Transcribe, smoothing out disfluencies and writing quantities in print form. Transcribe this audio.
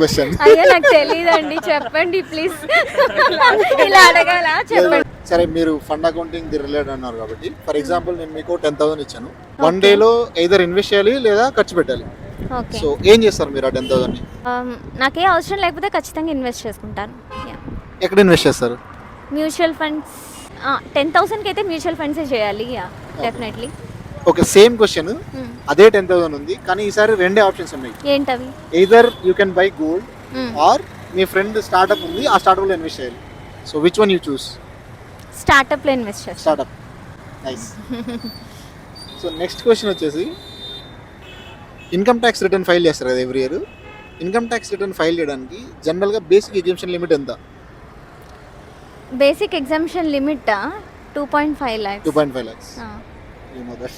Question. అయ్యో నాకు తెలియదండి, చెప్పండి ప్లీజ్. ఇలా అడగాల, చెప్పండి. సరే, మీరు ఫండ్ అకౌంటింగ్ రిలేటెడ్ అన్నారు కాబట్టి ఫర్ ఎగ్జాంపుల్ నేను మీకు 10,000 ఇచ్చాను. 1 డేలో ఎయిదర్ ఇన్వెస్ట్ చేయాలి లేదా ఖర్చు పెట్టాలి. ఓకే, సో ఏం చేస్తారు మీరు ఆ 10,000ని? నాకే అవసరం లేకపోతే ఖచ్చితంగా ఇన్వెస్ట్ చేసుకుంటాను. ఎక్కడ ఇన్వెస్ట్ చేస్తారు? Mutual funds. 10,000కి అయితే మ్యూచువల్ ఫండ్సే చేయాలి. డెఫినెట్లీ. Okay, same question. అదే 10,000 ఉంది కానీ ఈసారి రెండే ఆప్షన్స్ ఉన్నాయి. ఏంటవి? Either you can buy gold or మీ ఫ్రెండ్ స్టార్ట్అప్ ఉంది, ఆ స్టార్ట్అప్లో ఇన్వెస్ట్ చేయాలి. So which one you choose? స్టార్ట్అప్లో ఇన్వెస్ట్ చేస్తాను. Startup. Nice. So next question వచ్చేసి, ఇన్కమ్ ట్యాక్స్ రిటర్న్ ఫైల్ చేస్తారు కదా every year. Income tax return file చేయడానికి జనరల్గా బేసిక్ ఎగ్జామ్షన్ లిమిట్ ఎంత? Basic exemption limit 2.5 lakhs. 2.5 lakhs. You know that.